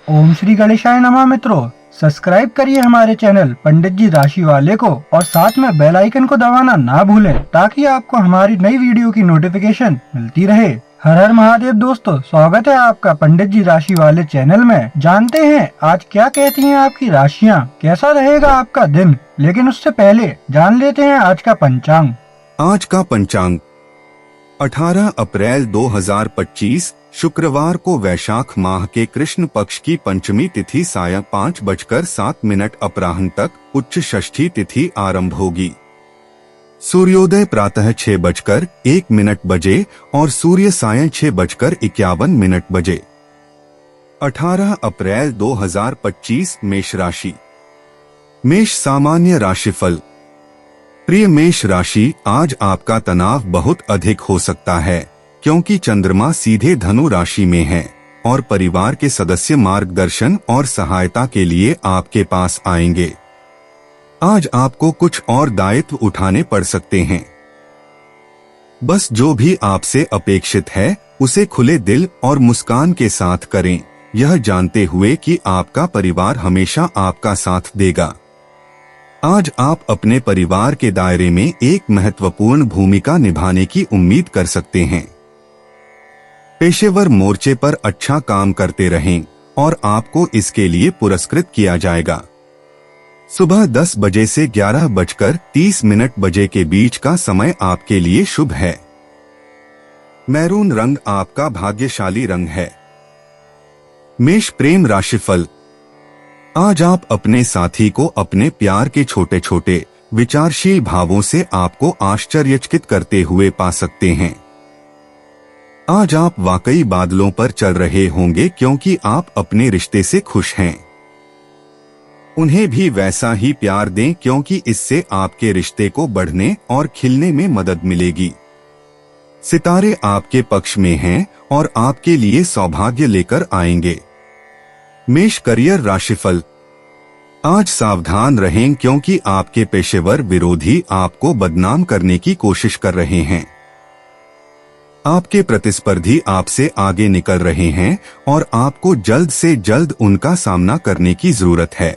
ओम श्री गणेशाय नमः। मित्रों, सब्सक्राइब करिए हमारे चैनल पंडित जी राशि वाले को और साथ में बेल आइकन को दबाना ना भूलें ताकि आपको हमारी नई वीडियो की नोटिफिकेशन मिलती रहे। हर हर महादेव दोस्तों, स्वागत है आपका पंडित जी राशि वाले चैनल में। जानते हैं आज क्या कहती हैं आपकी राशियां, कैसा रहेगा आपका दिन। लेकिन उससे पहले जान लेते हैं आज का पंचांग। आज का पंचांग 18 अप्रैल 2025 शुक्रवार को वैशाख माह के कृष्ण पक्ष की पंचमी तिथि सायं 5:07 अपराह्न तक उच्च षष्ठी तिथि आरंभ होगी। सूर्योदय प्रातः 6:01 बजे और सूर्य सायं 6:51 बजे। 18 अप्रैल 2025 मेष राशि। मेष सामान्य राशिफल। प्रिय मेष राशि, आज आपका तनाव बहुत अधिक हो सकता है क्योंकि चंद्रमा सीधे धनु राशि में है और परिवार के सदस्य मार्गदर्शन और सहायता के लिए आपके पास आएंगे। आज आपको कुछ और दायित्व उठाने पड़ सकते हैं। बस जो भी आपसे अपेक्षित है उसे खुले दिल और मुस्कान के साथ करें, यह जानते हुए कि आपका परिवार हमेशा आपका साथ देगा। आज आप अपने परिवार के दायरे में एक महत्वपूर्ण भूमिका निभाने की उम्मीद कर सकते हैं। पेशेवर मोर्चे पर अच्छा काम करते रहें और आपको इसके लिए किया जाएगा। सुबह 10 बजे से 11:30 बजे के बीच का समय आपके लिए शुभ है। मैरून रंग आपका भाग्यशाली रंग है। मेष प्रेम राशिफल। आज आप अपने साथी को अपने प्यार के छोटे छोटे विचारशील भावों से आपको आश्चर्यचकित करते हुए पा सकते हैं। आज आप वाकई बादलों पर चल रहे होंगे क्योंकि आप अपने रिश्ते से खुश हैं। उन्हें भी वैसा ही प्यार दें क्योंकि इससे आपके रिश्ते को बढ़ने और खिलने में मदद मिलेगी। सितारे आपके पक्ष में हैं और आपके लिए सौभाग्य लेकर आएंगे। मेष करियर राशिफल। आज सावधान रहें क्योंकि आपके पेशेवर विरोधी आपको बदनाम करने की कोशिश कर रहे हैं। आपके प्रतिस्पर्धी आपसे आगे निकल रहे हैं और आपको जल्द से जल्द उनका सामना करने की जरूरत है।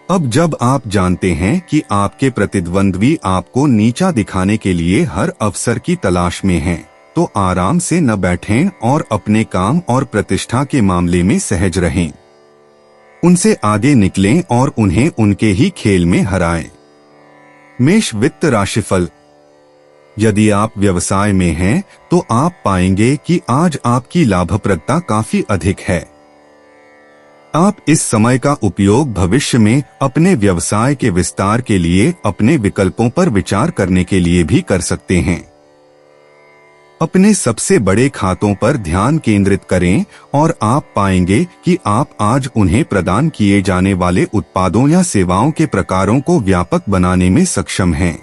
अब जब आप जानते हैं कि आपके प्रतिद्वंद्वी आपको नीचा दिखाने के लिए हर अवसर की तलाश में हैं, तो आराम से न बैठें और अपने काम और प्रतिष्ठा के मामले में सहज रहें। उनसे आगे निकलें और उन्हें उनके ही खेल में हराएं। मेष वित्त राशिफल। यदि आप व्यवसाय में हैं तो आप पाएंगे कि आज आपकी लाभप्रदता काफी अधिक है। आप इस समय का उपयोग भविष्य में अपने व्यवसाय के विस्तार के लिए अपने विकल्पों पर विचार करने के लिए भी कर सकते हैं। अपने सबसे बड़े खातों पर ध्यान केंद्रित करें और आप पाएंगे कि आप आज उन्हें प्रदान किए जाने वाले उत्पादों या सेवाओं के प्रकारों को व्यापक बनाने में सक्षम हैं।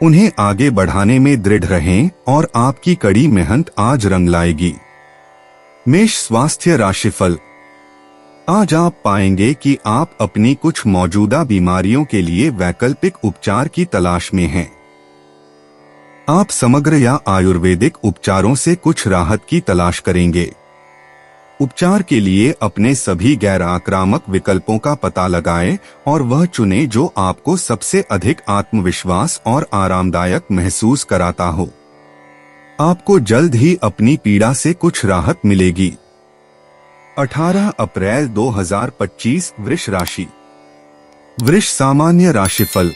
उन्हें आगे बढ़ाने में दृढ़ रहें और आपकी कड़ी मेहनत आज रंग लाएगी। मेष स्वास्थ्य राशिफल। आज आप पाएंगे कि आप अपनी कुछ मौजूदा बीमारियों के लिए वैकल्पिक उपचार की तलाश में हैं। आप समग्र या आयुर्वेदिक उपचारों से कुछ राहत की तलाश करेंगे। उपचार के लिए अपने सभी गैर आक्रामक विकल्पों का पता लगाएं और वह चुनें जो आपको सबसे अधिक आत्मविश्वास और आरामदायक महसूस कराता हो। आपको जल्द ही अपनी पीड़ा से कुछ राहत मिलेगी। 18 अप्रैल 2025 वृष राशि। वृष सामान्य राशिफल।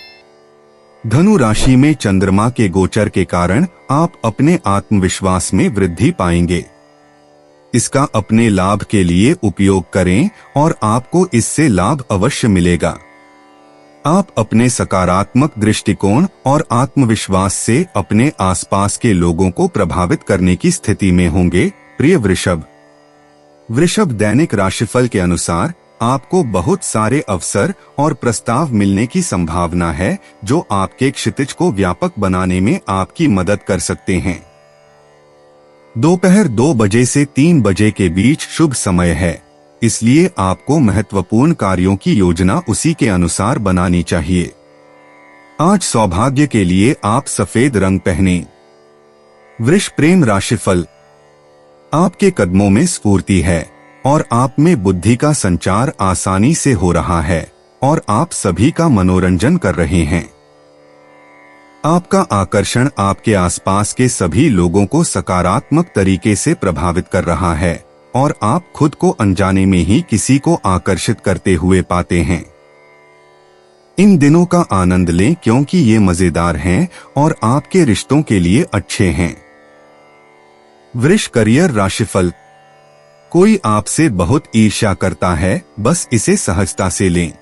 धनु राशि में चंद्रमा के गोचर के कारण आप अपने आत्मविश्वास में वृद्धि पाएंगे। इसका अपने लाभ के लिए उपयोग करें और आपको इससे लाभ अवश्य मिलेगा। आप अपने सकारात्मक दृष्टिकोण और आत्मविश्वास से अपने आसपास के लोगों को प्रभावित करने की स्थिति में होंगे। प्रिय वृषभ। वृषभ दैनिक राशिफल के अनुसार आपको बहुत सारे अवसर और प्रस्ताव मिलने की संभावना है जो आपके क्षितिज को व्यापक बनाने में आपकी मदद कर सकते हैं। दोपहर 2 बजे से 3 बजे के बीच शुभ समय है, इसलिए आपको महत्वपूर्ण कार्यों की योजना उसी के अनुसार बनानी चाहिए। आज सौभाग्य के लिए आप सफेद रंग पहनें। वृष प्रेम राशिफल। आपके कदमों में स्फूर्ति है और आप में बुद्धि का संचार आसानी से हो रहा है और आप सभी का मनोरंजन कर रहे हैं। आपका आकर्षण आपके आसपास के सभी लोगों को सकारात्मक तरीके से प्रभावित कर रहा है और आप खुद को अनजाने में ही किसी को आकर्षित करते हुए पाते हैं। इन दिनों का आनंद लें क्योंकि ये मजेदार हैं और आपके रिश्तों के लिए अच्छे हैं। वृष करियर राशिफल। कोई आपसे बहुत ईर्ष्या करता है, बस इसे सहजता से लें।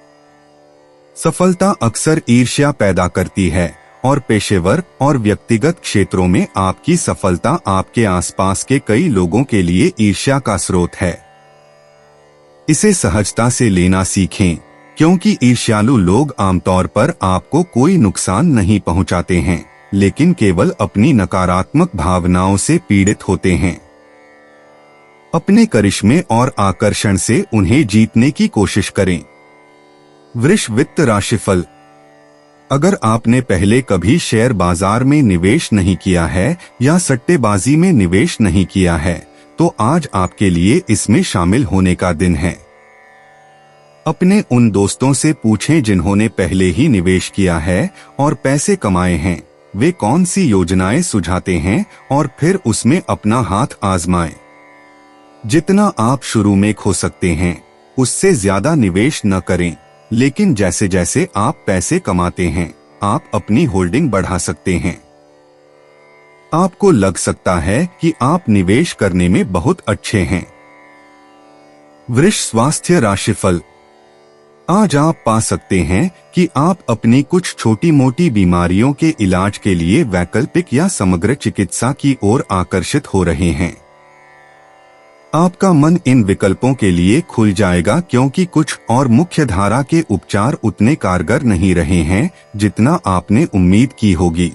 सफलता अक्सर ईर्ष्या पैदा करती है और पेशेवर और व्यक्तिगत क्षेत्रों में आपकी सफलता आपके आसपास के कई लोगों के लिए ईर्ष्या का स्रोत है। इसे सहजता से लेना सीखें क्योंकि ईर्ष्यालु लोग आमतौर पर आपको कोई नुकसान नहीं पहुंचाते हैं, लेकिन केवल अपनी नकारात्मक भावनाओं से पीड़ित होते हैं। अपने करिश्मे और आकर्षण से उन्हें जीतने की कोशिश करें। वृष वित्त राशिफल। अगर आपने पहले कभी शेयर बाजार में निवेश नहीं किया है या सट्टेबाजी में निवेश नहीं किया है, तो आज आपके लिए इसमें शामिल होने का दिन है। अपने उन दोस्तों से पूछें जिन्होंने पहले ही निवेश किया है और पैसे कमाए हैं, वे कौन सी योजनाएं सुझाते हैं और फिर उसमें अपना हाथ आजमाएं। जितना आप शुरू में खो सकते हैं, उससे ज्यादा निवेश न करें, लेकिन जैसे जैसे आप पैसे कमाते हैं, आप अपनी होल्डिंग बढ़ा सकते हैं। आपको लग सकता है कि आप निवेश करने में बहुत अच्छे हैं। वृष स्वास्थ्य राशिफल। आज आप पा सकते हैं कि आप अपनी कुछ छोटी मोटी बीमारियों के इलाज के लिए वैकल्पिक या समग्र चिकित्सा की ओर आकर्षित हो रहे हैं। आपका मन इन विकल्पों के लिए खुल जाएगा क्योंकि कुछ और मुख्य धारा के उपचार उतने कारगर नहीं रहे हैं जितना आपने उम्मीद की होगी।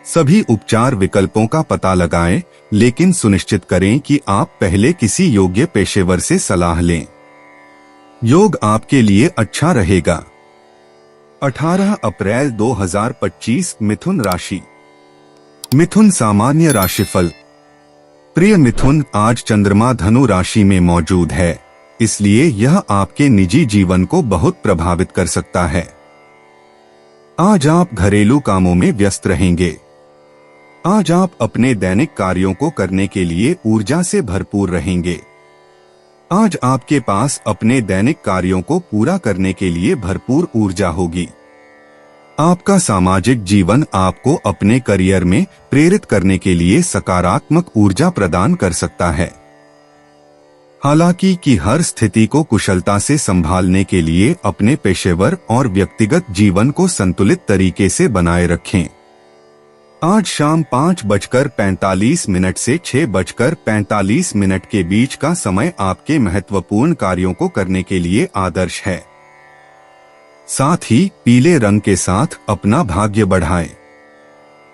सभी उपचार विकल्पों का पता लगाएं, लेकिन सुनिश्चित करें कि आप पहले किसी योग्य पेशेवर से सलाह लें। योग आपके लिए अच्छा रहेगा। 18 अप्रैल 2025 मिथुन राशि। मिथुन सामान्य राशिफल। प्रिय मिथुन, आज चंद्रमा धनु राशि में मौजूद है, इसलिए यह आपके निजी जीवन को बहुत प्रभावित कर सकता है। आज आप घरेलू कामों में व्यस्त रहेंगे। आज आप अपने दैनिक कार्यों को करने के लिए ऊर्जा से भरपूर रहेंगे। आज आपके पास अपने दैनिक कार्यों को पूरा करने के लिए भरपूर ऊर्जा होगी। आपका सामाजिक जीवन आपको अपने करियर में प्रेरित करने के लिए सकारात्मक ऊर्जा प्रदान कर सकता है। हालांकि कि हर स्थिति को कुशलता से संभालने के लिए अपने पेशेवर और व्यक्तिगत जीवन को संतुलित तरीके से बनाए रखें। आज शाम 5:45 से 6:45 के बीच का समय आपके महत्वपूर्ण कार्यों को करने के लिए आदर्श है। साथ ही पीले रंग के साथ अपना भाग्य बढ़ाएं।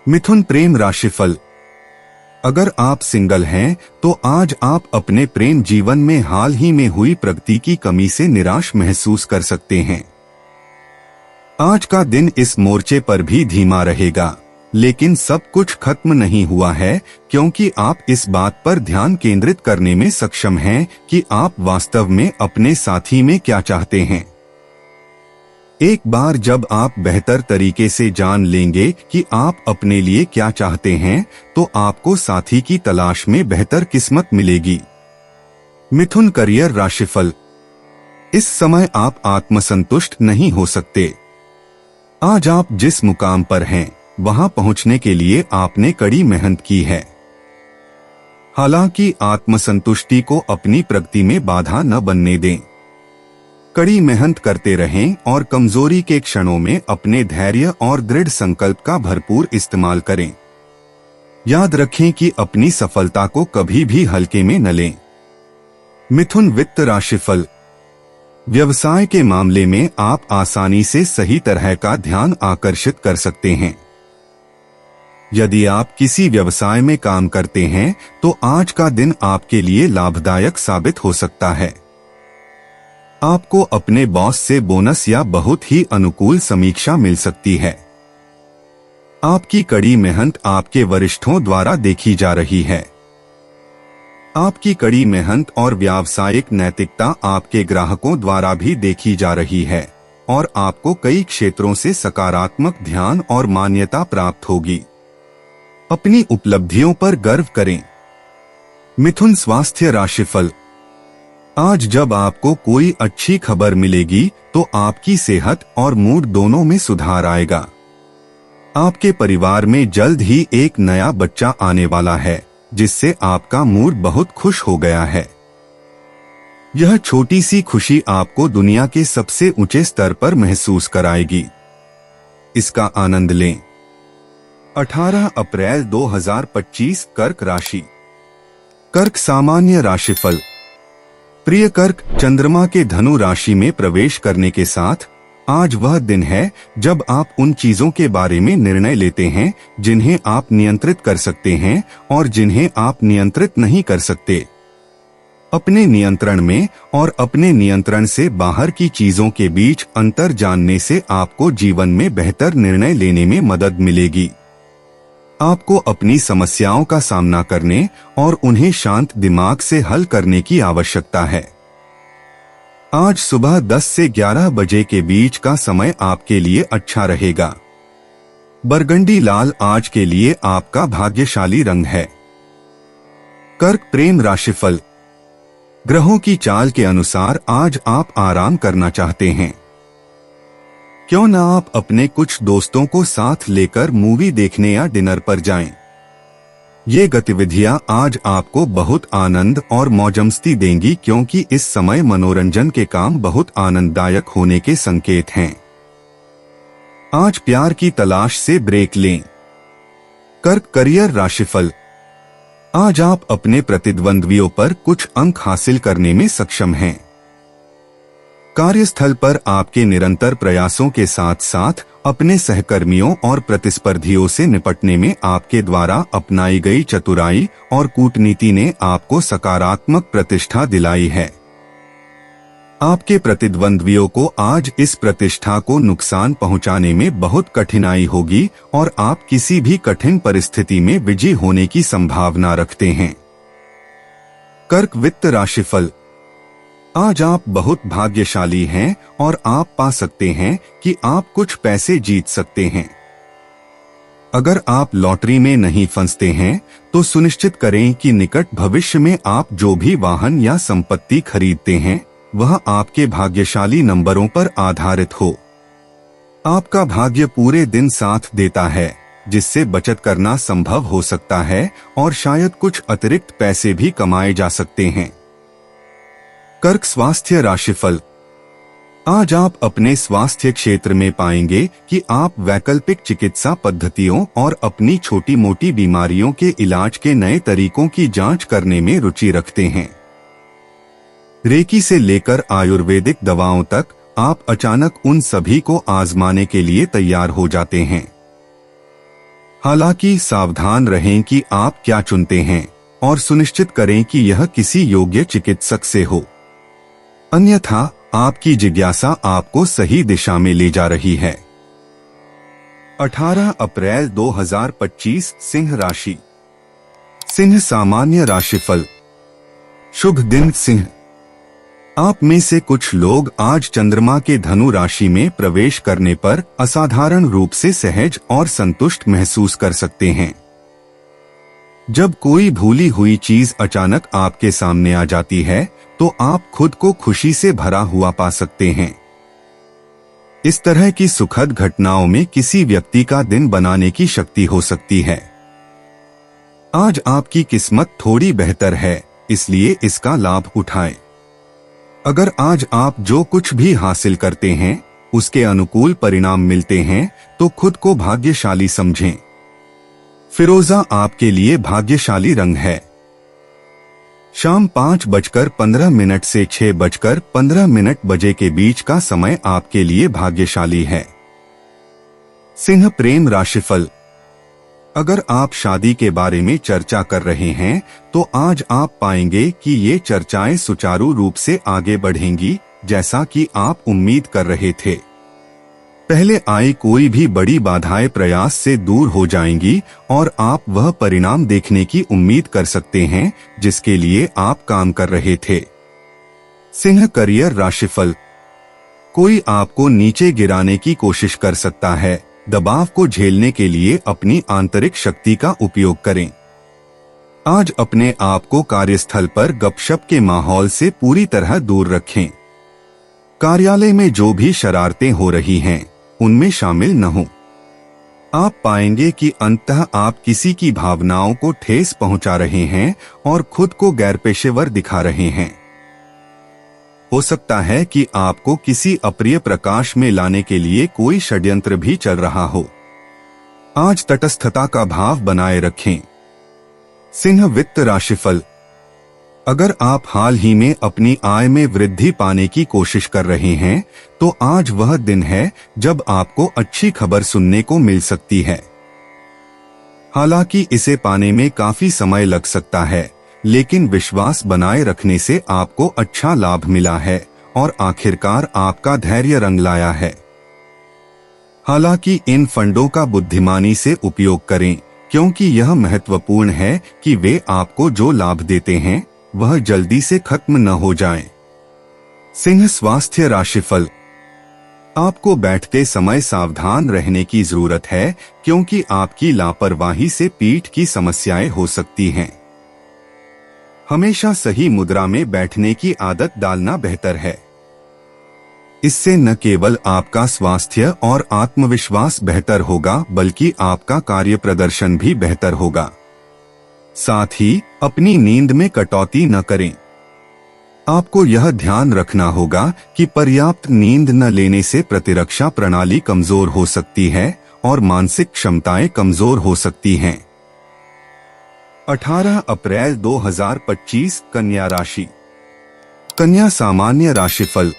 मिथुन प्रेम राशिफल। अगर आप सिंगल हैं तो आज आप अपने प्रेम जीवन में हाल ही में हुई प्रगति की कमी से निराश महसूस कर सकते हैं। आज का दिन इस मोर्चे पर भी धीमा रहेगा, लेकिन सब कुछ खत्म नहीं हुआ है क्योंकि आप इस बात पर ध्यान केंद्रित करने में सक्षम हैं कि आप वास्तव में अपने साथी में क्या चाहते हैं। एक बार जब आप बेहतर तरीके से जान लेंगे कि आप अपने लिए क्या चाहते हैं, तो आपको साथी की तलाश में बेहतर किस्मत मिलेगी। मिथुन करियर राशिफल। इस समय आप आत्मसंतुष्ट नहीं हो सकते। आज आप जिस मुकाम पर हैं, वहां पहुंचने के लिए आपने कड़ी मेहनत की है। हालांकि आत्मसंतुष्टि को अपनी प्रगति में बाधा न बनने दें। कड़ी मेहनत करते रहें और कमजोरी के क्षणों में अपने धैर्य और दृढ़ संकल्प का भरपूर इस्तेमाल करें। याद रखें कि अपनी सफलता को कभी भी हल्के में न लें। मिथुन वित्त राशिफल। व्यवसाय के मामले में आप आसानी से सही तरह का ध्यान आकर्षित कर सकते हैं। यदि आप किसी व्यवसाय में काम करते हैं तो आज का दिन आपके लिए लाभदायक साबित हो सकता है। आपको अपने बॉस से बोनस या बहुत ही अनुकूल समीक्षा मिल सकती है। आपकी कड़ी मेहनत आपके वरिष्ठों द्वारा देखी जा रही है। आपकी कड़ी मेहनत और व्यावसायिक नैतिकता आपके ग्राहकों द्वारा भी देखी जा रही है और आपको कई क्षेत्रों से सकारात्मक ध्यान और मान्यता प्राप्त होगी। अपनी उपलब्धियों पर गर्व करें। मिथुन स्वास्थ्य राशिफल। आज जब आपको कोई अच्छी खबर मिलेगी तो आपकी सेहत और मूड दोनों में सुधार आएगा। आपके परिवार में जल्द ही एक नया बच्चा आने वाला है जिससे आपका मूड बहुत खुश हो गया है। यह छोटी सी खुशी आपको दुनिया के सबसे ऊंचे स्तर पर महसूस कराएगी। इसका आनंद लें। 18 अप्रैल 2025 कर्क राशि। कर्क सामान्य राशिफल। प्रिय कर्क, चंद्रमा के धनु राशि में प्रवेश करने के साथ आज वह दिन है जब आप उन चीजों के बारे में निर्णय लेते हैं जिन्हें आप नियंत्रित कर सकते हैं और जिन्हें आप नियंत्रित नहीं कर सकते। अपने नियंत्रण में और अपने नियंत्रण से बाहर की चीजों के बीच अंतर जानने से आपको जीवन में बेहतर निर्णय लेने में मदद मिलेगी। आपको अपनी समस्याओं का सामना करने और उन्हें शांत दिमाग से हल करने की आवश्यकता है। आज सुबह 10 से 11 बजे के बीच का समय आपके लिए अच्छा रहेगा। बरगंडी लाल आज के लिए आपका भाग्यशाली रंग है। कर्क प्रेम राशिफल। ग्रहों की चाल के अनुसार आज आप आराम करना चाहते हैं। क्यों न आप अपने कुछ दोस्तों को साथ लेकर मूवी देखने या डिनर पर जाएं। ये गतिविधियां आज आपको बहुत आनंद और मौजमस्ती देंगी क्योंकि इस समय मनोरंजन के काम बहुत आनंददायक होने के संकेत हैं। आज प्यार की तलाश से ब्रेक लें। कर्क करियर राशिफल। आज आप अपने प्रतिद्वंद्वियों पर कुछ अंक हासिल करने में सक्षम हैं। कार्यस्थल पर आपके निरंतर प्रयासों के साथ साथ अपने सहकर्मियों और प्रतिस्पर्धियों से निपटने में आपके द्वारा अपनाई गई चतुराई और कूटनीति ने आपको सकारात्मक प्रतिष्ठा दिलाई है। आपके प्रतिद्वंद्वियों को आज इस प्रतिष्ठा को नुकसान पहुंचाने में बहुत कठिनाई होगी और आप किसी भी कठिन परिस्थिति में विजयी होने की संभावना रखते हैं। कर्क वित्त राशिफल। आज आप बहुत भाग्यशाली हैं और आप पा सकते हैं कि आप कुछ पैसे जीत सकते हैं। अगर आप लॉटरी में नहीं फंसते हैं तो सुनिश्चित करें कि निकट भविष्य में आप जो भी वाहन या संपत्ति खरीदते हैं वह आपके भाग्यशाली नंबरों पर आधारित हो। आपका भाग्य पूरे दिन साथ देता है जिससे बचत करना संभव हो सकता है और शायद कुछ अतिरिक्त पैसे भी कमाए जा सकते हैं। कर्क स्वास्थ्य राशिफल। आज आप अपने स्वास्थ्य क्षेत्र में पाएंगे कि आप वैकल्पिक चिकित्सा पद्धतियों और अपनी छोटी मोटी बीमारियों के इलाज के नए तरीकों की जांच करने में रुचि रखते हैं। रेकी से लेकर आयुर्वेदिक दवाओं तक आप अचानक उन सभी को आजमाने के लिए तैयार हो जाते हैं। हालांकि सावधान रहें कि आप क्या चुनते हैं और सुनिश्चित करें कि यह किसी योग्य चिकित्सक से हो, अन्यथा आपकी जिज्ञासा आपको सही दिशा में ले जा रही है। 18 अप्रैल 2025 सिंह राशि। सिंह सामान्य राशिफल। शुभ दिन सिंह। आप में से कुछ लोग आज चंद्रमा के धनु राशि में प्रवेश करने पर असाधारण रूप से सहज और संतुष्ट महसूस कर सकते हैं। जब कोई भूली हुई चीज अचानक आपके सामने आ जाती है तो आप खुद को खुशी से भरा हुआ पा सकते हैं। इस तरह की सुखद घटनाओं में किसी व्यक्ति का दिन बनाने की शक्ति हो सकती है। आज आपकी किस्मत थोड़ी बेहतर है, इसलिए इसका लाभ उठाएं। अगर आज आप जो कुछ भी हासिल करते हैं उसके अनुकूल परिणाम मिलते हैं तो खुद को भाग्यशाली समझें। फिरोजा आपके लिए भाग्यशाली रंग है। शाम 5:15 से 6:15 बजे के बीच का समय आपके लिए भाग्यशाली है। सिंह प्रेम राशिफल। अगर आप शादी के बारे में चर्चा कर रहे हैं तो आज आप पाएंगे कि ये चर्चाएं सुचारू रूप से आगे बढ़ेंगी जैसा कि आप उम्मीद कर रहे थे। पहले आई कोई भी बड़ी बाधाएं प्रयास से दूर हो जाएंगी और आप वह परिणाम देखने की उम्मीद कर सकते हैं जिसके लिए आप काम कर रहे थे। सिंह करियर राशिफल। कोई आपको नीचे गिराने की कोशिश कर सकता है। दबाव को झेलने के लिए अपनी आंतरिक शक्ति का उपयोग करें। आज अपने आप को कार्यस्थल पर गपशप के माहौल से पूरी तरह दूर रखें। कार्यालय में जो भी शरारतें हो रही हैं, उनमें शामिल न हो। आप पाएंगे कि अंततः आप किसी की भावनाओं को ठेस पहुंचा रहे हैं और खुद को गैरपेशेवर दिखा रहे हैं। हो सकता है कि आपको किसी अप्रिय प्रकाश में लाने के लिए कोई षड्यंत्र भी चल रहा हो। आज तटस्थता का भाव बनाए रखें। सिंह वित्त राशिफल। अगर आप हाल ही में अपनी आय में वृद्धि पाने की कोशिश कर रहे हैं, तो आज वह दिन है जब आपको अच्छी खबर सुनने को मिल सकती है। हालांकि इसे पाने में काफी समय लग सकता है, लेकिन विश्वास बनाए रखने से आपको अच्छा लाभ मिला है और आखिरकार आपका धैर्य रंग लाया है। हालांकि इन फंडों का बुद्धिमानी से उपयोग करें, क्योंकि यह महत्वपूर्ण है कि वे आपको जो लाभ देते हैं वह जल्दी से खत्म न हो जाएं। सिंह स्वास्थ्य राशिफल। आपको बैठते समय सावधान रहने की जरूरत है, क्योंकि आपकी लापरवाही से पीठ की समस्याएं हो सकती हैं। हमेशा सही मुद्रा में बैठने की आदत डालना बेहतर है। इससे न केवल आपका स्वास्थ्य और आत्मविश्वास बेहतर होगा, बल्कि आपका कार्य प्रदर्शन भी बेहतर होगा। साथ ही अपनी नींद में कटौती न करें। आपको यह ध्यान रखना होगा कि पर्याप्त नींद न लेने से प्रतिरक्षा प्रणाली कमजोर हो सकती है और मानसिक क्षमताएं कमजोर हो सकती हैं। 18 अप्रैल 2025 कन्या राशि। कन्या सामान्य राशिफल।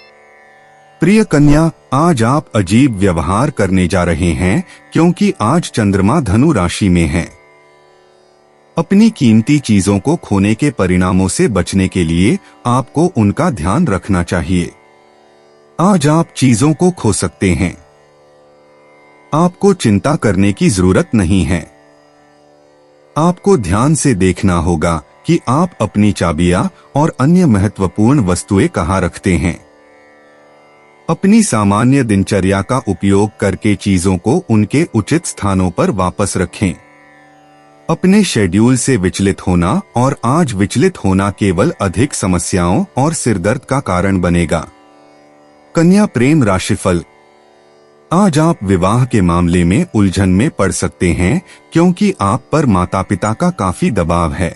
प्रिय कन्या, आज आप अजीब व्यवहार करने जा रहे हैं, क्योंकि आज चंद्रमा धनु राशि में है। अपनी कीमती चीजों को खोने के परिणामों से बचने के लिए आपको उनका ध्यान रखना चाहिए। आज आप चीजों को खो सकते हैं। आपको चिंता करने की जरूरत नहीं है। आपको ध्यान से देखना होगा कि आप अपनी चाबियां और अन्य महत्वपूर्ण वस्तुएं कहाँ रखते हैं। अपनी सामान्य दिनचर्या का उपयोग करके चीजों को उनके उचित स्थानों पर वापस रखें। अपने शेड्यूल से विचलित होना और आज विचलित होना केवल अधिक समस्याओं और सिरदर्द का कारण बनेगा। कन्या प्रेम राशिफल। आज आप विवाह के मामले में उलझन में पड़ सकते हैं, क्योंकि आप पर माता पिता का काफी दबाव है।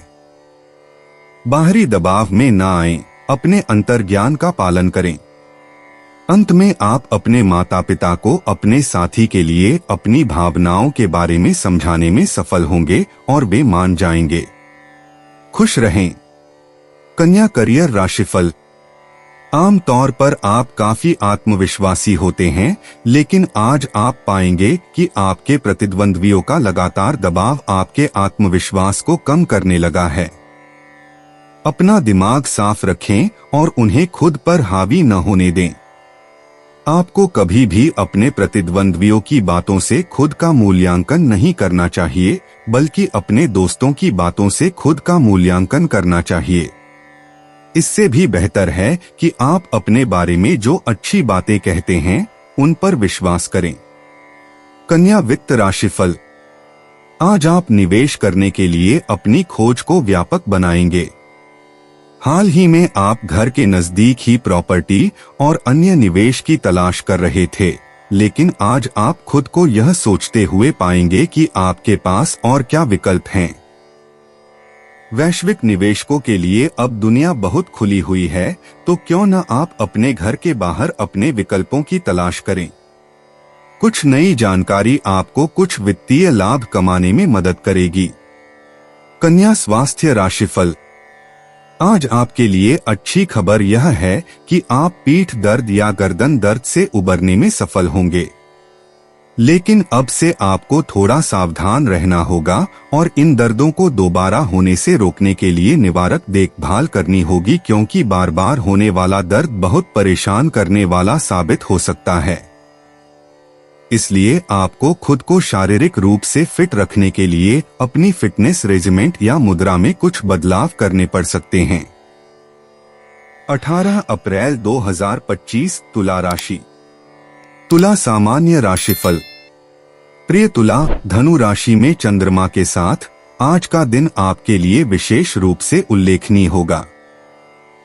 बाहरी दबाव में न आएं, अपने अंतर्ज्ञान का पालन करें। अंत में आप अपने माता पिता को अपने साथी के लिए अपनी भावनाओं के बारे में समझाने में सफल होंगे और वे मान जाएंगे। खुश रहें। कन्या करियर राशिफल। आम तौर पर आप काफी आत्मविश्वासी होते हैं, लेकिन आज आप पाएंगे कि आपके प्रतिद्वंद्वियों का लगातार दबाव आपके आत्मविश्वास को कम करने लगा है। अपना दिमाग साफ रखें और उन्हें खुद पर हावी न होने दें। आपको कभी भी अपने प्रतिद्वंद्वियों की बातों से खुद का मूल्यांकन नहीं करना चाहिए, बल्कि अपने दोस्तों की बातों से खुद का मूल्यांकन करना चाहिए। इससे भी बेहतर है कि आप अपने बारे में जो अच्छी बातें कहते हैं, उन पर विश्वास करें। कन्या वित्त राशिफल। आज आप निवेश करने के लिए अपनी खोज को व्यापक बनाएंगे। हाल ही में आप घर के नजदीक ही प्रॉपर्टी और अन्य निवेश की तलाश कर रहे थे, लेकिन आज आप खुद को यह सोचते हुए पाएंगे कि आपके पास और क्या विकल्प हैं। वैश्विक निवेशकों के लिए अब दुनिया बहुत खुली हुई है, तो क्यों न आप अपने घर के बाहर अपने विकल्पों की तलाश करें। कुछ नई जानकारी आपको कुछ वित्तीय लाभ कमाने में मदद करेगी। कन्या स्वास्थ्य राशिफल। आज आपके लिए अच्छी खबर यह है कि आप पीठ दर्द या गर्दन दर्द से उबरने में सफल होंगे, लेकिन अब से आपको थोड़ा सावधान रहना होगा और इन दर्दों को दोबारा होने से रोकने के लिए निवारक देखभाल करनी होगी, क्योंकि बार बार होने वाला दर्द बहुत परेशान करने वाला साबित हो सकता है। इसलिए आपको खुद को शारीरिक रूप से फिट रखने के लिए अपनी फिटनेस रेजिमेंट या मुद्रा में कुछ बदलाव करने पड़ सकते हैं। 18 अप्रैल 2025 तुला राशि। तुला सामान्य राशिफल। प्रिय तुला, धनु राशि में चंद्रमा के साथ आज का दिन आपके लिए विशेष रूप से उल्लेखनीय होगा।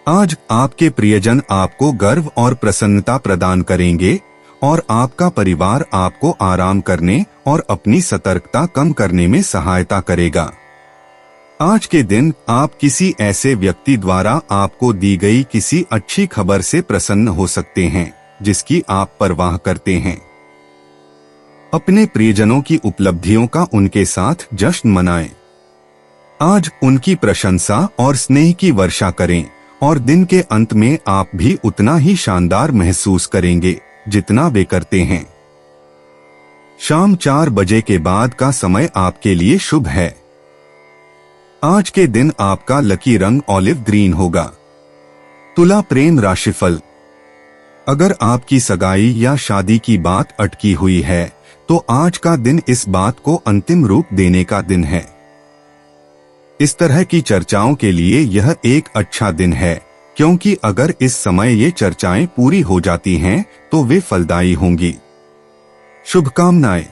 आज आपके प्रियजन आपको गर्व और प्रसन्नता प्रदान करेंगे और आपका परिवार आपको आराम करने और अपनी सतर्कता कम करने में सहायता करेगा। आज के दिन आप किसी ऐसे व्यक्ति द्वारा आपको दी गई किसी अच्छी खबर से प्रसन्न हो सकते हैं जिसकी आप परवाह करते हैं। अपने प्रियजनों की उपलब्धियों का उनके साथ जश्न मनाएं। आज उनकी प्रशंसा और स्नेह की वर्षा करें और दिन के अंत में आप भी उतना ही शानदार महसूस करेंगे जितना वे करते हैं। शाम 4 बजे के बाद का समय आपके लिए शुभ है। आज के दिन आपका लकी रंग ऑलिव ग्रीन होगा। तुला प्रेम राशिफल। अगर आपकी सगाई या शादी की बात अटकी हुई है तो आज का दिन इस बात को अंतिम रूप देने का दिन है। इस तरह की चर्चाओं के लिए यह एक अच्छा दिन है, क्योंकि अगर इस समय ये चर्चाएं पूरी हो जाती हैं तो वे फलदायी होंगी। शुभकामनाएं।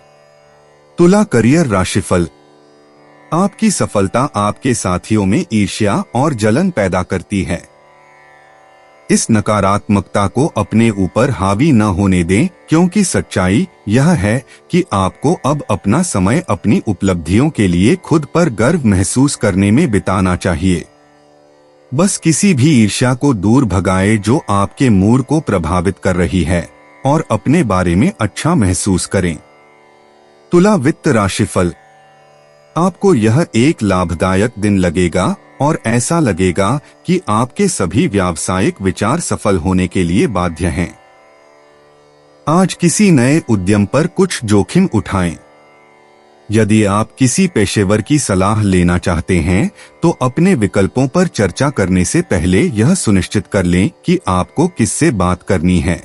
तुला करियर राशिफल। आपकी सफलता आपके साथियों में ईर्ष्या और जलन पैदा करती है। इस नकारात्मकता को अपने ऊपर हावी न होने दें, क्योंकि सच्चाई यह है कि आपको अब अपना समय अपनी उपलब्धियों के लिए खुद पर गर्व महसूस करने में बिताना चाहिए। बस किसी भी ईर्ष्या को दूर भगाए जो आपके मूड को प्रभावित कर रही है और अपने बारे में अच्छा महसूस करें। तुला वित्त राशिफल। आपको यह एक लाभदायक दिन लगेगा और ऐसा लगेगा कि आपके सभी व्यावसायिक विचार सफल होने के लिए बाध्य हैं। आज किसी नए उद्यम पर कुछ जोखिम उठाएं। यदि आप किसी पेशेवर की सलाह लेना चाहते हैं तो अपने विकल्पों पर चर्चा करने से पहले यह सुनिश्चित कर लें कि आपको किससे बात करनी है।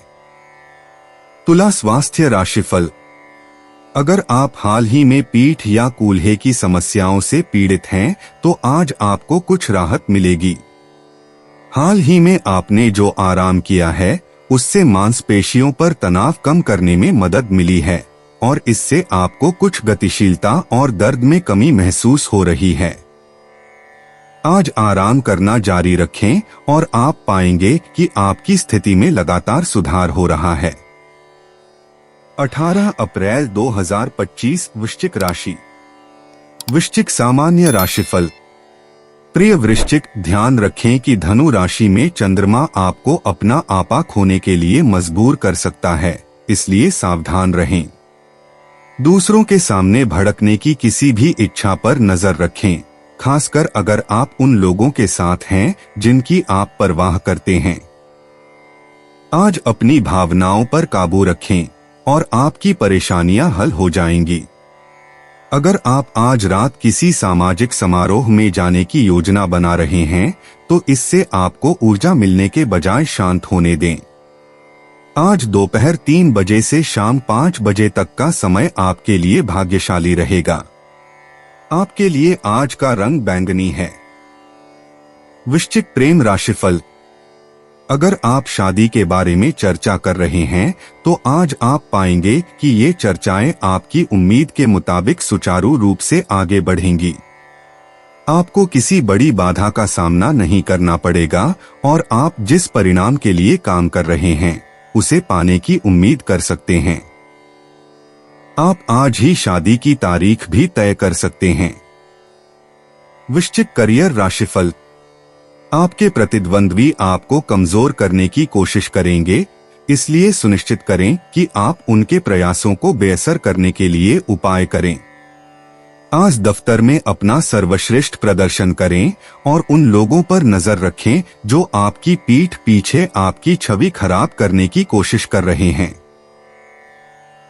तुला स्वास्थ्य राशिफल। अगर आप हाल ही में पीठ या कूल्हे की समस्याओं से पीड़ित हैं तो आज आपको कुछ राहत मिलेगी। हाल ही में आपने जो आराम किया है उससे मांसपेशियों पर तनाव कम करने में मदद मिली है और इससे आपको कुछ गतिशीलता और दर्द में कमी महसूस हो रही है। आज आराम करना जारी रखें और आप पाएंगे कि आपकी स्थिति में लगातार सुधार हो रहा है। 18 अप्रैल 2025 वृश्चिक राशि। वृश्चिक सामान्य राशिफल। प्रिय वृश्चिक, ध्यान रखें कि धनु राशि में चंद्रमा आपको अपना आपा खोने के लिए मजबूर कर सकता है, इसलिए सावधान रहें। दूसरों के सामने भड़कने की किसी भी इच्छा पर नजर रखें, खासकर अगर आप उन लोगों के साथ हैं जिनकी आप परवाह करते हैं। आज अपनी भावनाओं पर काबू रखें और आपकी परेशानियां हल हो जाएंगी। अगर आप आज रात किसी सामाजिक समारोह में जाने की योजना बना रहे हैं तो इससे आपको ऊर्जा मिलने के बजाय शांत होने दें। आज दोपहर 3 बजे से शाम 5 बजे तक का समय आपके लिए भाग्यशाली रहेगा। आपके लिए आज का रंग बैंगनी है। वृश्चिक प्रेम राशिफल। अगर आप शादी के बारे में चर्चा कर रहे हैं तो आज आप पाएंगे कि ये चर्चाएं आपकी उम्मीद के मुताबिक सुचारू रूप से आगे बढ़ेंगी। आपको किसी बड़ी बाधा का सामना नहीं करना पड़ेगा और आप जिस परिणाम के लिए काम कर रहे हैं उसे पाने की उम्मीद कर सकते हैं। आप आज ही शादी की तारीख भी तय कर सकते हैं। वृश्चिक करियर राशिफल। आपके प्रतिद्वंद्वी आपको कमजोर करने की कोशिश करेंगे, इसलिए सुनिश्चित करें कि आप उनके प्रयासों को बेअसर करने के लिए उपाय करें। आज दफ्तर में अपना सर्वश्रेष्ठ प्रदर्शन करें और उन लोगों पर नजर रखें जो आपकी पीठ पीछे आपकी छवि खराब करने की कोशिश कर रहे हैं।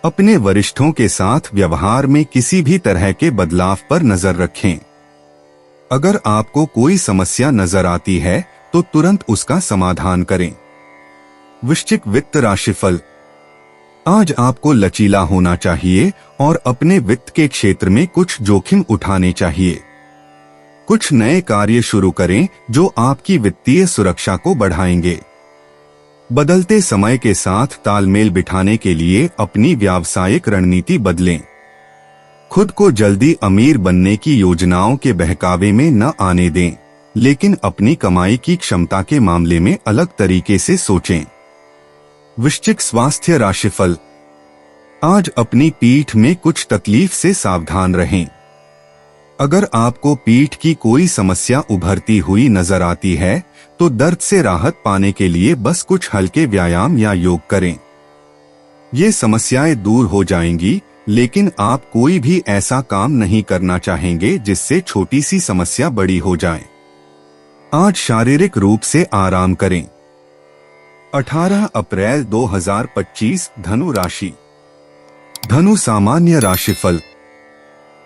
अपने वरिष्ठों के साथ व्यवहार में किसी भी तरह के बदलाव पर नजर रखें। अगर आपको कोई समस्या नजर आती है तो तुरंत उसका समाधान करें। वृश्चिक वित्त राशिफल। आज आपको लचीला होना चाहिए और अपने वित्त के क्षेत्र में कुछ जोखिम उठाने चाहिए। कुछ नए कार्य शुरू करें जो आपकी वित्तीय सुरक्षा को बढ़ाएंगे। बदलते समय के साथ तालमेल बिठाने के लिए अपनी व्यावसायिक रणनीति बदलें। खुद को जल्दी अमीर बनने की योजनाओं के बहकावे में न आने दें, लेकिन अपनी कमाई की क्षमता के मामले में अलग तरीके से सोचें। वृश्चिक स्वास्थ्य राशिफल। आज अपनी पीठ में कुछ तकलीफ से सावधान रहें। अगर आपको पीठ की कोई समस्या उभरती हुई नजर आती है तो दर्द से राहत पाने के लिए बस कुछ हल्के व्यायाम या योग करें। ये समस्याएं दूर हो जाएंगी, लेकिन आप कोई भी ऐसा काम नहीं करना चाहेंगे जिससे छोटी सी समस्या बड़ी हो जाए। आज शारीरिक रूप से आराम करें। 18 अप्रैल 2025 धनु राशि। धनु सामान्य राशिफल।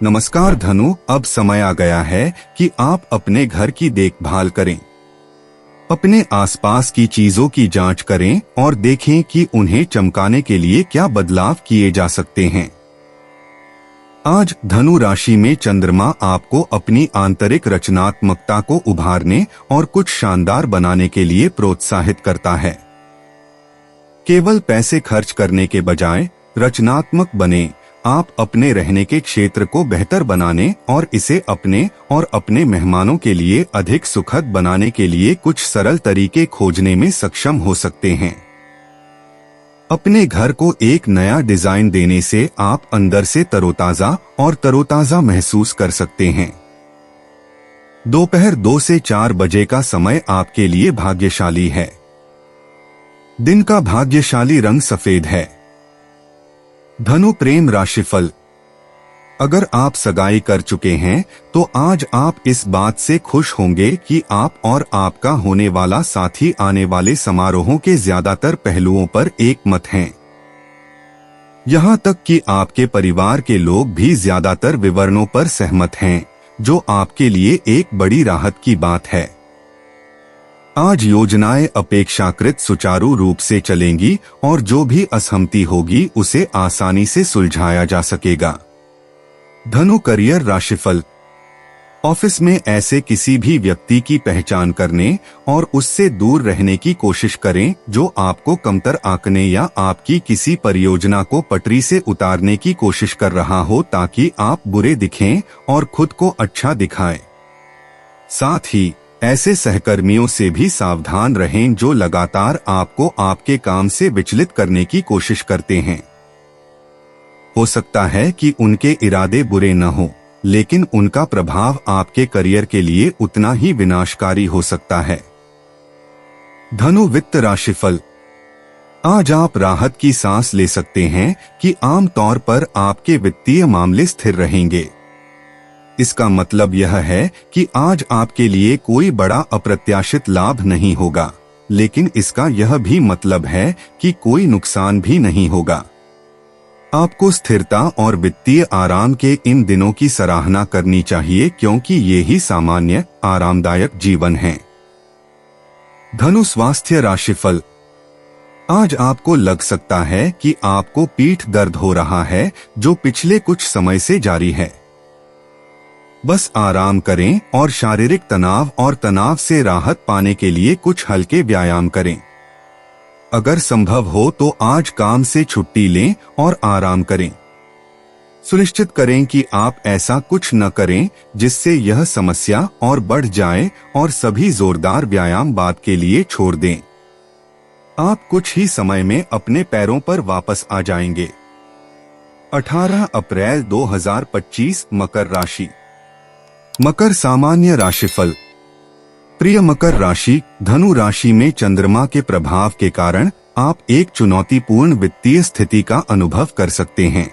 नमस्कार धनु, अब समय आ गया है कि आप अपने घर की देखभाल करें। अपने आसपास की चीजों की जांच करें और देखें कि उन्हें चमकाने के लिए क्या बदलाव किए जा सकते हैं। आज धनु राशि में चंद्रमा आपको अपनी आंतरिक रचनात्मकता को उभारने और कुछ शानदार बनाने के लिए प्रोत्साहित करता है। केवल पैसे खर्च करने के बजाय रचनात्मक बने। आप अपने रहने के क्षेत्र को बेहतर बनाने और इसे अपने और अपने मेहमानों के लिए अधिक सुखद बनाने के लिए कुछ सरल तरीके खोजने में सक्षम हो सकते हैं। अपने घर को एक नया डिजाइन देने से आप अंदर से तरोताजा महसूस कर सकते हैं। दोपहर 2 से 4 बजे का समय आपके लिए भाग्यशाली है। दिन का भाग्यशाली रंग सफेद है। धनु प्रेम राशिफल। अगर आप सगाई कर चुके हैं तो आज आप इस बात से खुश होंगे कि आप और आपका होने वाला साथी आने वाले समारोहों के ज्यादातर पहलुओं पर एक मत हैं। यहाँ तक कि आपके परिवार के लोग भी ज्यादातर विवरणों पर सहमत हैं, जो आपके लिए एक बड़ी राहत की बात है। आज योजनाएं अपेक्षाकृत सुचारू रूप से चलेंगी और जो भी असहमति होगी उसे आसानी से सुलझाया जा सकेगा। धनु करियर राशिफल। ऑफिस में ऐसे किसी भी व्यक्ति की पहचान करने और उससे दूर रहने की कोशिश करें जो आपको कमतर आंकने या आपकी किसी परियोजना को पटरी से उतारने की कोशिश कर रहा हो, ताकि आप बुरे दिखें और खुद को अच्छा दिखाएं। साथ ही ऐसे सहकर्मियों से भी सावधान रहें जो लगातार आपको आपके काम से विचलित करने की कोशिश करते हैं। हो सकता है कि उनके इरादे बुरे न हो, लेकिन उनका प्रभाव आपके करियर के लिए उतना ही विनाशकारी हो सकता है। धनु वित्त राशिफल। आज आप राहत की सांस ले सकते हैं कि आम तौर पर आपके वित्तीय मामले स्थिर रहेंगे। इसका मतलब यह है कि आज आपके लिए कोई बड़ा अप्रत्याशित लाभ नहीं होगा, लेकिन इसका यह भी मतलब है कि कोई नुकसान भी नहीं होगा। आपको स्थिरता और वित्तीय आराम के इन दिनों की सराहना करनी चाहिए, क्योंकि ये ही सामान्य आरामदायक जीवन है। धनु स्वास्थ्य राशिफल। आज आपको लग सकता है कि आपको पीठ दर्द हो रहा है, जो पिछले कुछ समय से जारी है। बस आराम करें और शारीरिक तनाव से राहत पाने के लिए कुछ हल्के व्यायाम करें। अगर संभव हो तो आज काम से छुट्टी लें और आराम करें। सुनिश्चित करें कि आप ऐसा कुछ न करें जिससे यह समस्या और बढ़ जाए, और सभी जोरदार व्यायाम बाद के लिए छोड़ दें। आप कुछ ही समय में अपने पैरों पर वापस आ जाएंगे। 18 अप्रैल 2025 मकर राशि। मकर सामान्य राशिफल। प्रिय मकर राशि, धनु राशि में चंद्रमा के प्रभाव के कारण आप एक चुनौतीपूर्ण वित्तीय स्थिति का अनुभव कर सकते हैं।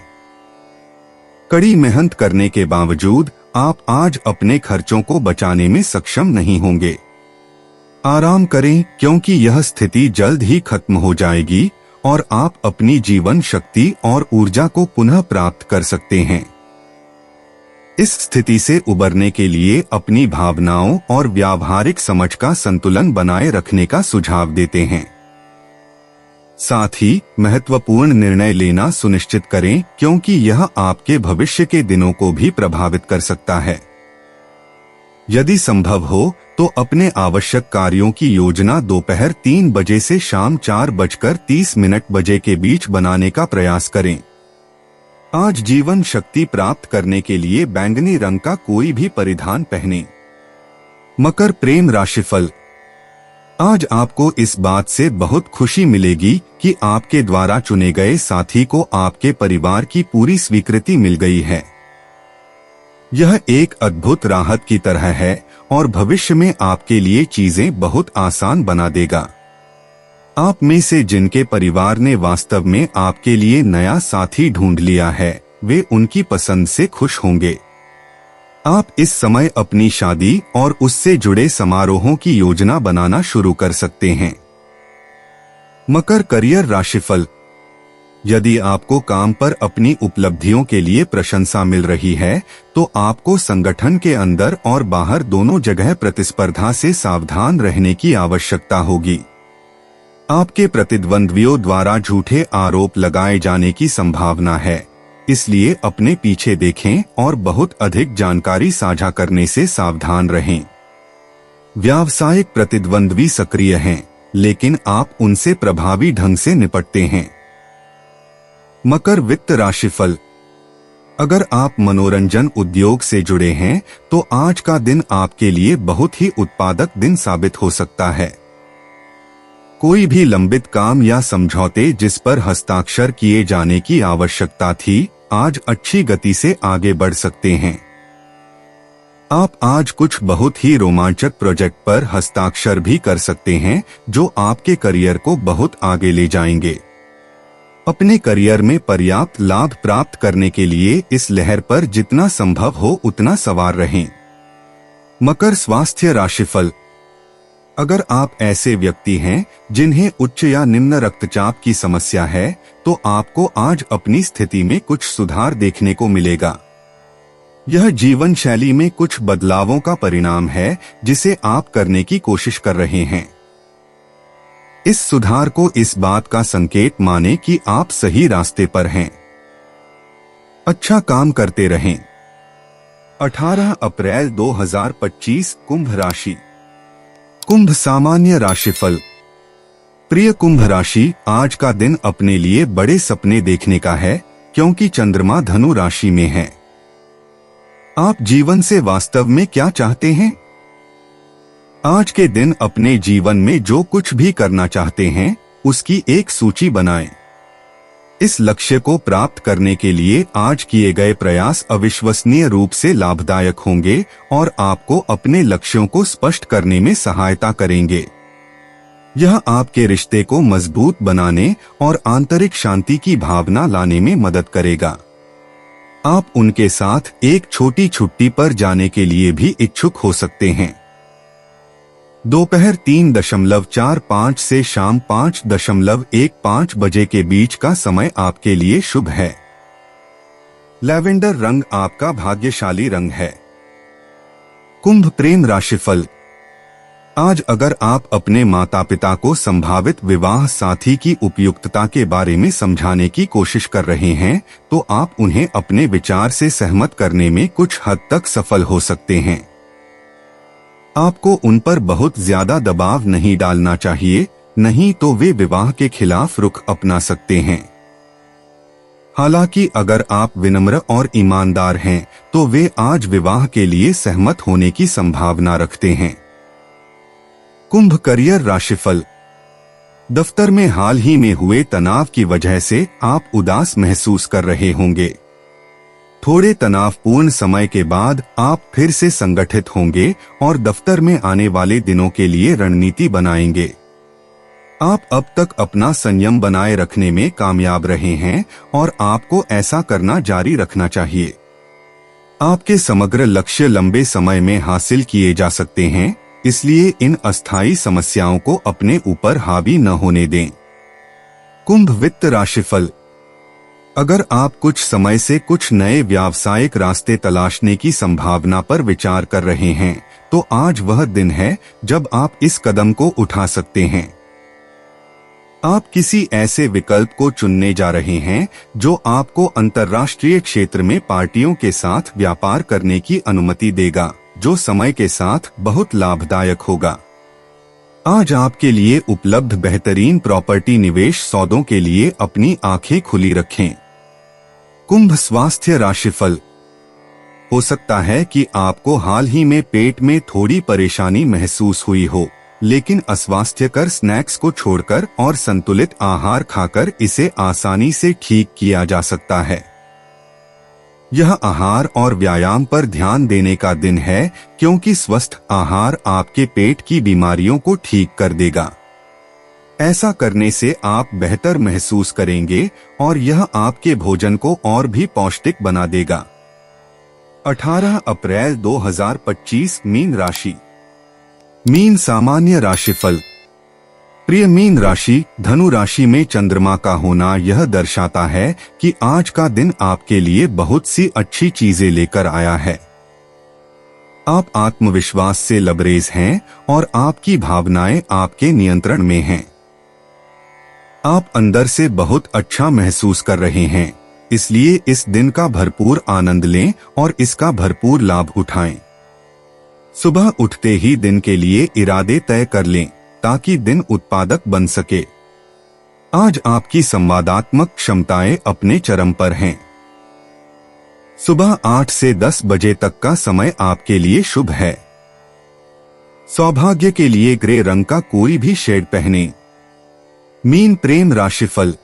कड़ी मेहनत करने के बावजूद आप आज अपने खर्चों को बचाने में सक्षम नहीं होंगे। आराम करें, क्योंकि यह स्थिति जल्द ही खत्म हो जाएगी और आप अपनी जीवन शक्ति और ऊर्जा को पुनः प्राप्त कर सकते हैं। इस स्थिति से उबरने के लिए अपनी भावनाओं और व्यावहारिक समझ का संतुलन बनाए रखने का सुझाव देते हैं। साथ ही महत्वपूर्ण निर्णय लेना सुनिश्चित करें क्योंकि यह आपके भविष्य के दिनों को भी प्रभावित कर सकता है। यदि संभव हो तो अपने आवश्यक कार्यों की योजना दोपहर 3 बजे से शाम 4:30 बजे के बीच बनाने का प्रयास करें। आज जीवन शक्ति प्राप्त करने के लिए बैंगनी रंग का कोई भी परिधान पहनें। मकर प्रेम राशिफल। आज आपको इस बात से बहुत खुशी मिलेगी कि आपके द्वारा चुने गए साथी को आपके परिवार की पूरी स्वीकृति मिल गई है। यह एक अद्भुत राहत की तरह है और भविष्य में आपके लिए चीजें बहुत आसान बना देगा। आप में से जिनके परिवार ने वास्तव में आपके लिए नया साथी ढूंढ लिया है, वे उनकी पसंद से खुश होंगे। आप इस समय अपनी शादी और उससे जुड़े समारोहों की योजना बनाना शुरू कर सकते हैं। मकर करियर राशिफल। यदि आपको काम पर अपनी उपलब्धियों के लिए प्रशंसा मिल रही है, तो आपको संगठन के अंदर और बाहर दोनों जगह प्रतिस्पर्धा से सावधान रहने की आवश्यकता होगी। आपके प्रतिद्वंद्वियों द्वारा झूठे आरोप लगाए जाने की संभावना है, इसलिए अपने पीछे देखें और बहुत अधिक जानकारी साझा करने से सावधान रहें। व्यावसायिक प्रतिद्वंद्वी सक्रिय हैं, लेकिन आप उनसे प्रभावी ढंग से निपटते हैं। मकर वित्त राशिफल। अगर आप मनोरंजन उद्योग से जुड़े हैं, तो आज का दिन आपके लिए बहुत ही उत्पादक दिन साबित हो सकता है। कोई भी लंबित काम या समझौते जिस पर हस्ताक्षर किए जाने की आवश्यकता थी, आज अच्छी गति से आगे बढ़ सकते हैं। आप आज कुछ बहुत ही रोमांचक प्रोजेक्ट पर हस्ताक्षर भी कर सकते हैं, जो आपके करियर को बहुत आगे ले जाएंगे। अपने करियर में पर्याप्त लाभ प्राप्त करने के लिए इस लहर पर जितना संभव हो उतना सवार रहें। मकर स्वास्थ्य राशिफल। अगर आप ऐसे व्यक्ति हैं जिन्हें उच्च या निम्न रक्तचाप की समस्या है, तो आपको आज अपनी स्थिति में कुछ सुधार देखने को मिलेगा। यह जीवन शैली में कुछ बदलावों का परिणाम है जिसे आप करने की कोशिश कर रहे हैं। इस सुधार को इस बात का संकेत माने कि आप सही रास्ते पर हैं। अच्छा काम करते रहें। 18 अप्रैल 2025 कुंभ राशि। कुंभ सामान्य राशिफल। प्रिय कुंभ राशि, आज का दिन अपने लिए बड़े सपने देखने का है, क्योंकि चंद्रमा धनु राशि में है। आप जीवन से वास्तव में क्या चाहते हैं? आज के दिन अपने जीवन में जो कुछ भी करना चाहते हैं, उसकी एक सूची बनाएं। इस लक्ष्य को प्राप्त करने के लिए आज किए गए प्रयास अविश्वसनीय रूप से लाभदायक होंगे और आपको अपने लक्ष्यों को स्पष्ट करने में सहायता करेंगे। यह आपके रिश्ते को मजबूत बनाने और आंतरिक शांति की भावना लाने में मदद करेगा। आप उनके साथ एक छोटी छुट्टी पर जाने के लिए भी इच्छुक हो सकते हैं। दोपहर 3:45 से शाम 5:15 बजे के बीच का समय आपके लिए शुभ है। लैवेंडर रंग आपका भाग्यशाली रंग है। कुंभ प्रेम राशिफल। आज अगर आप अपने माता पिता को संभावित विवाह साथी की उपयुक्तता के बारे में समझाने की कोशिश कर रहे हैं, तो आप उन्हें अपने विचार से सहमत करने में कुछ हद तक सफल हो सकते हैं। आपको उन पर बहुत ज्यादा दबाव नहीं डालना चाहिए, नहीं तो वे विवाह के खिलाफ रुख अपना सकते हैं। हालांकि अगर आप विनम्र और ईमानदार हैं, तो वे आज विवाह के लिए सहमत होने की संभावना रखते हैं। कुंभ करियर राशिफल। दफ्तर में हाल ही में हुए तनाव की वजह से आप उदास महसूस कर रहे होंगे। थोड़े तनावपूर्ण समय के बाद आप फिर से संगठित होंगे और दफ्तर में आने वाले दिनों के लिए रणनीति बनाएंगे। आप अब तक अपना संयम बनाए रखने में कामयाब रहे हैं और आपको ऐसा करना जारी रखना चाहिए। आपके समग्र लक्ष्य लंबे समय में हासिल किए जा सकते हैं, इसलिए इन अस्थायी समस्याओं को अपने ऊपर हावी न होने दें। कुंभ वित्त राशिफल। अगर आप कुछ समय से कुछ नए व्यावसायिक रास्ते तलाशने की संभावना पर विचार कर रहे हैं, तो आज वह दिन है जब आप इस कदम को उठा सकते हैं। आप किसी ऐसे विकल्प को चुनने जा रहे हैं जो आपको अंतर्राष्ट्रीय क्षेत्र में पार्टियों के साथ व्यापार करने की अनुमति देगा, जो समय के साथ बहुत लाभदायक होगा। आज आपके लिए उपलब्ध बेहतरीन प्रॉपर्टी निवेश सौदों के लिए अपनी आंखें खुली रखें। कुंभ स्वास्थ्य राशिफल। हो सकता है कि आपको हाल ही में पेट में थोड़ी परेशानी महसूस हुई हो, लेकिन अस्वास्थ्यकर स्नैक्स को छोड़कर और संतुलित आहार खाकर इसे आसानी से ठीक किया जा सकता है। यह आहार और व्यायाम पर ध्यान देने का दिन है, क्योंकि स्वस्थ आहार आपके पेट की बीमारियों को ठीक कर देगा। ऐसा करने से आप बेहतर महसूस करेंगे और यह आपके भोजन को और भी पौष्टिक बना देगा। 18 अप्रैल 2025 मीन राशि। मीन सामान्य राशिफल। प्रिय मीन राशि, धनु राशि में चंद्रमा का होना यह दर्शाता है कि आज का दिन आपके लिए बहुत सी अच्छी चीजें लेकर आया है। आप आत्मविश्वास से लबरेज हैं और आपकी भावनाएं आपके नियंत्रण में हैं। आप अंदर से बहुत अच्छा महसूस कर रहे हैं, इसलिए इस दिन का भरपूर आनंद लें और इसका भरपूर लाभ उठाएं। सुबह उठते ही दिन के लिए इरादे तय कर लें ताकि दिन उत्पादक बन सके। आज आपकी संवादात्मक क्षमताएं अपने चरम पर हैं। सुबह 8 से 10 बजे तक का समय आपके लिए शुभ है। सौभाग्य के लिए ग्रे रंग का कोई भी शेड पहने। मीन प्रेम राशिफल।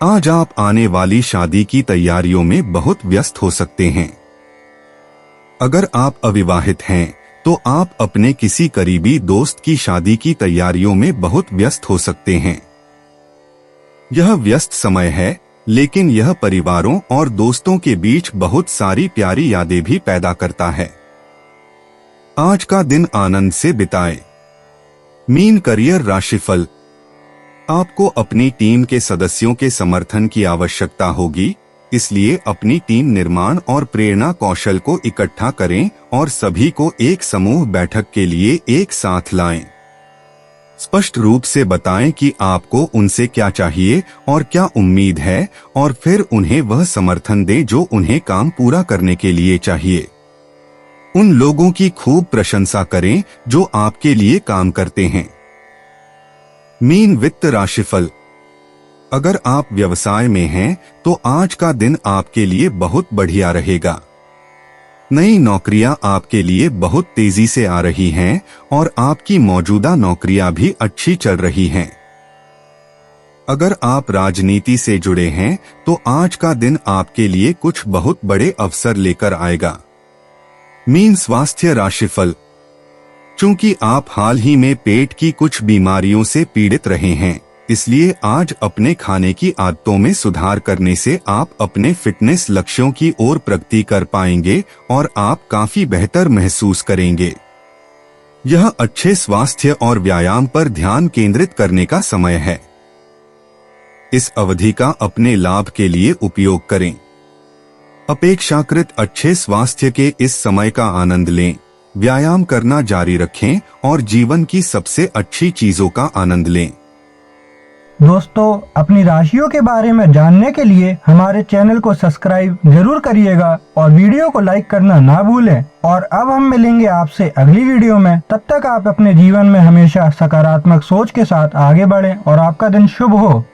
आज आप आने वाली शादी की तैयारियों में बहुत व्यस्त हो सकते हैं। अगर आप अविवाहित हैं तो आप अपने किसी करीबी दोस्त की शादी की तैयारियों में बहुत व्यस्त हो सकते हैं। यह व्यस्त समय है, लेकिन यह परिवारों और दोस्तों के बीच बहुत सारी प्यारी यादें भी पैदा करता है। आज का दिन आनंद से बिताएं। मीन करियर राशिफल। आपको अपनी टीम के सदस्यों के समर्थन की आवश्यकता होगी, इसलिए अपनी टीम निर्माण और प्रेरणा कौशल को इकट्ठा करें और सभी को एक समूह बैठक के लिए एक साथ लाएं। स्पष्ट रूप से बताएं कि आपको उनसे क्या चाहिए और क्या उम्मीद है, और फिर उन्हें वह समर्थन दें जो उन्हें काम पूरा करने के लिए चाहिए। उन लोगों की खूब प्रशंसा करें जो आपके लिए काम करते हैं। मीन वित्त राशिफल। अगर आप व्यवसाय में हैं तो आज का दिन आपके लिए बहुत बढ़िया रहेगा। नई नौकरियां आपके लिए बहुत तेजी से आ रही हैं और आपकी मौजूदा नौकरियां भी अच्छी चल रही हैं। अगर आप राजनीति से जुड़े हैं तो आज का दिन आपके लिए कुछ बहुत बड़े अवसर लेकर आएगा। मीन स्वास्थ्य राशिफल। चूंकि आप हाल ही में पेट की कुछ बीमारियों से पीड़ित रहे हैं, इसलिए आज अपने खाने की आदतों में सुधार करने से आप अपने फिटनेस लक्ष्यों की ओर प्रगति कर पाएंगे और आप काफी बेहतर महसूस करेंगे। यह अच्छे स्वास्थ्य और व्यायाम पर ध्यान केंद्रित करने का समय है। इस अवधि का अपने लाभ के लिए उपयोग करें। अपेक्षाकृत अच्छे स्वास्थ्य के इस समय का आनंद लें, व्यायाम करना जारी रखें और जीवन की सबसे अच्छी चीजों का आनंद लें। दोस्तों, अपनी राशियों के बारे में जानने के लिए हमारे चैनल को सब्सक्राइब जरूर करिएगा और वीडियो को लाइक करना ना भूलें। और अब हम मिलेंगे आपसे अगली वीडियो में। तब तक आप अपने जीवन में हमेशा सकारात्मक सोच के साथ आगे बढ़ें और आपका दिन शुभ हो।